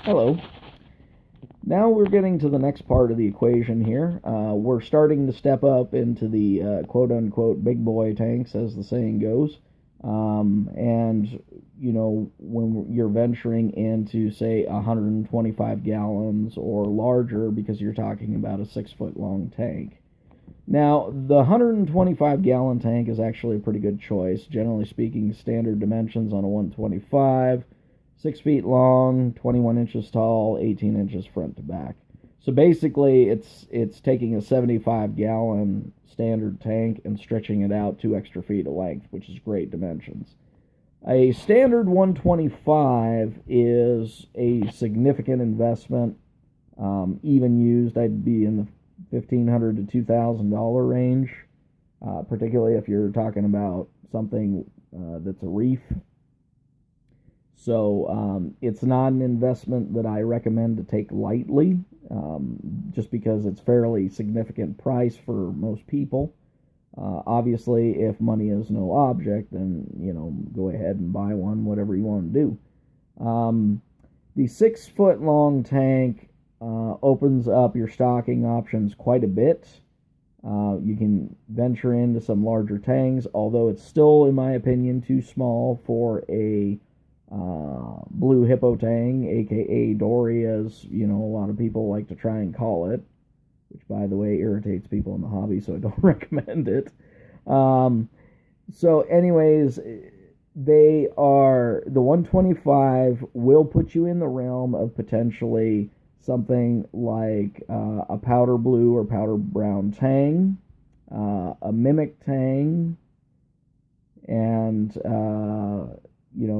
Hello. Now we're getting to the next part of the equation here. We're starting to step up into the quote-unquote big boy tanks, as the saying goes. When you're venturing into, say, 125 gallons or larger, because you're talking about a 6-foot long tank. Now, the 125 gallon tank is actually a pretty good choice. Generally speaking, standard dimensions on a 125, 6 feet long, 21 inches tall, 18 inches front to back. So basically, it's taking a 75 gallon standard tank and stretching it out 2 extra feet of length, which is great dimensions. A standard 125 is a significant investment. Even used, I'd be in the $1,500 to $2,000 range, particularly if you're talking about something that's a reef. So it's not an investment that I recommend to take lightly, just because it's fairly significant price for most people. Obviously, if money is no object, then go ahead and buy one, whatever you want to do. The 6-foot long tank opens up your stocking options quite a bit. You can venture into some larger tanks, although it's still, in my opinion, too small for a blue hippo tang, aka Dory, as a lot of people like to try and call it, which, by the way, irritates people in the hobby, so I don't recommend it. So anyways, the 125 will put you in the realm of potentially something like a powder blue or powder brown tang, a mimic tang, and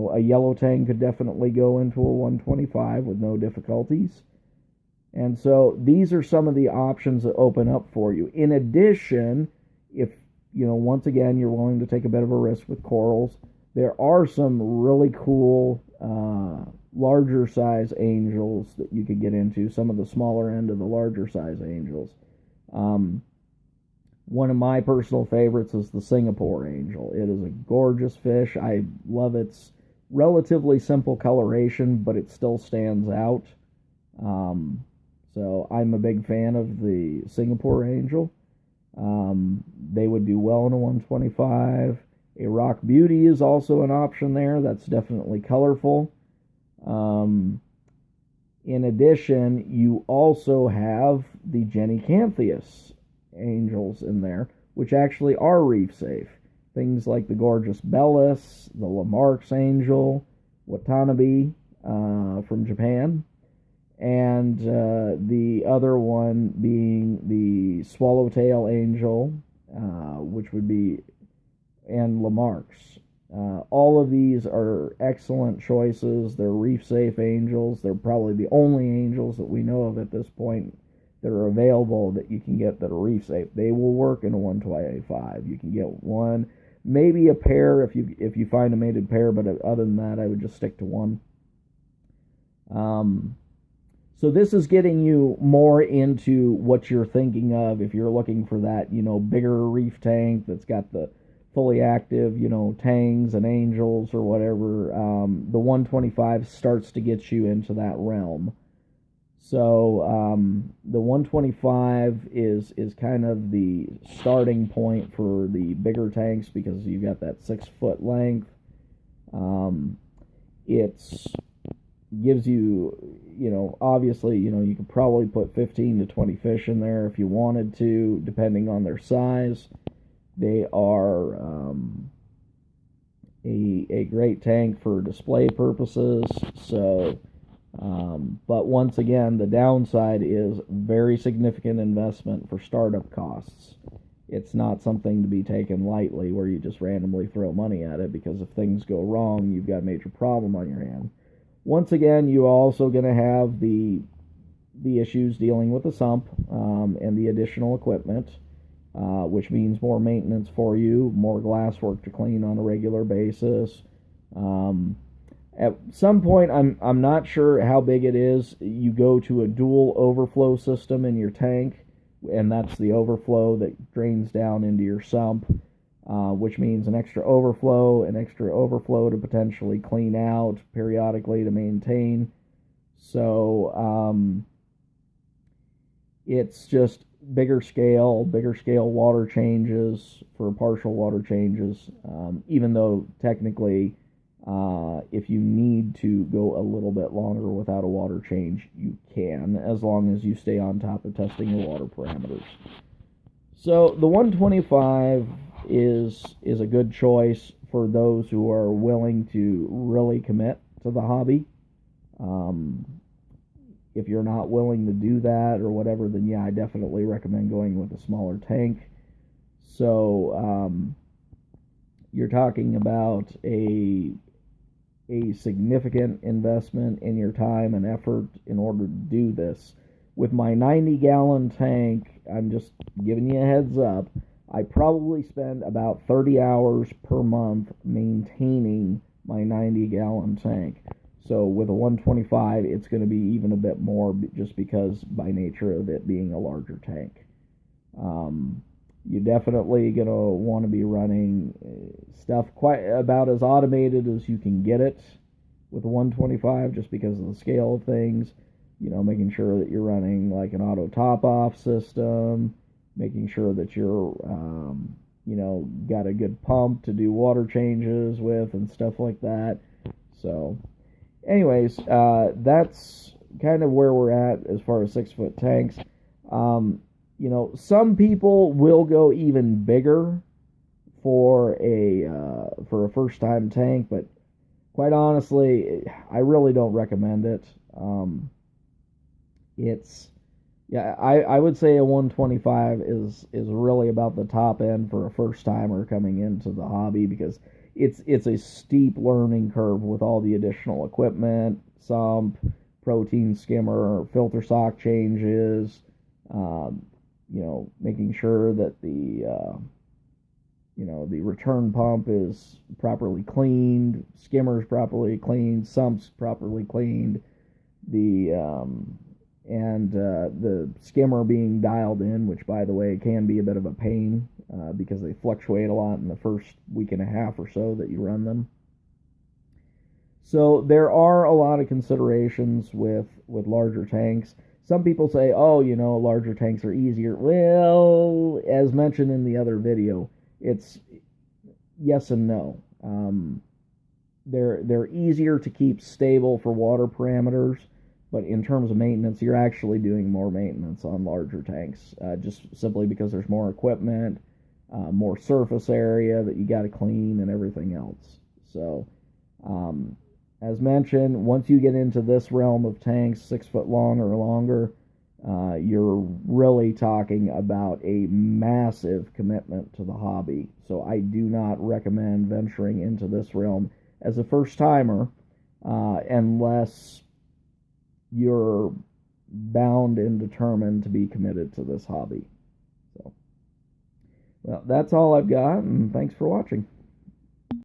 a yellow tang could definitely go into a 125 with no difficulties. And so these are some of the options that open up for you. In addition, if once again you're willing to take a bit of a risk with corals, there are some really cool larger size angels that you could get into, some of the smaller end of the larger size angels. One of my personal favorites is the Singapore angel. It is a gorgeous fish. I love its relatively simple coloration, but it still stands out. So I'm a big fan of the Singapore angel. They would do well in a 125. A rock beauty is also an option there. That's definitely colorful. In addition, you also have the Genicantheus angels in there, which actually are reef safe. Things like the gorgeous Bellis, the Lamarck's angel, Watanabe from Japan, and the other one being the Swallowtail angel, which would be, and Lamarck's. All of these are excellent choices. They're reef-safe angels. They're probably the only angels that we know of at this point that are available that you can get that are reef-safe. They will work in a 125. You can get one, maybe a pair if you find a mated pair, but other than that, I would just stick to one. So this is getting you more into what you're thinking of if you're looking for that, bigger reef tank that's got the fully active, tangs and angels or whatever. The 125 starts to get you into that realm. So the 125 is kind of the starting point for the bigger tanks because you've got that 6-foot length. It's gives you, obviously, you could probably put 15 to 20 fish in there if you wanted to, depending on their size. They are a great tank for display purposes. So, but once again, the downside is very significant investment for startup costs. It's not something to be taken lightly where you just randomly throw money at it, because if things go wrong, you've got a major problem on your hand. Once again, you're also going to have the issues dealing with the sump and the additional equipment, which means more maintenance for you, more glass work to clean on a regular basis. At some point, I'm not sure how big it is, you go to a dual overflow system in your tank, and that's the overflow that drains down into your sump, which means an extra overflow to potentially clean out periodically to maintain. So it's just bigger scale water changes for partial water changes, even though technically if you need to go a little bit longer without a water change, you can, as long as you stay on top of testing your water parameters. So the 125 is a good choice for those who are willing to really commit to the hobby. If you're not willing to do that or whatever, then yeah, I definitely recommend going with a smaller tank. So you're talking about a significant investment in your time and effort in order to do this. With my 90-gallon tank, I'm just giving you a heads up, I probably spend about 30 hours per month maintaining my 90-gallon tank. So with a 125, it's going to be even a bit more, just because by nature of it being a larger tank. You're definitely going to want to be running stuff quite about as automated as you can get it with a 125, just because of the scale of things. You know, making sure that you're running like an auto top-off system, making sure that you're, got a good pump to do water changes with and stuff like that. So anyways, that's kind of where we're at as far as 6-foot tanks. Some people will go even bigger for a first time tank, but quite honestly, I really don't recommend it. I would say a 125 is really about the top end for a first timer coming into the hobby, because it's a steep learning curve with all the additional equipment, sump, protein skimmer, filter sock changes, making sure that the return pump is properly cleaned, skimmers properly cleaned, sumps properly cleaned, the skimmer being dialed in, which by the way can be a bit of a pain because they fluctuate a lot in the first week and a half or so that you run them. So there are a lot of considerations with larger tanks. Some people say, oh, larger tanks are easier. Well, as mentioned in the other video, it's yes and no. They're easier to keep stable for water parameters, but in terms of maintenance, you're actually doing more maintenance on larger tanks, just simply because there's more equipment, more surface area that you got to clean and everything else. So, as mentioned, once you get into this realm of tanks, 6 foot long or longer, you're really talking about a massive commitment to the hobby. So I do not recommend venturing into this realm as a first timer, unless you're bound and determined to be committed to this hobby. So, well, that's all I've got, and thanks for watching.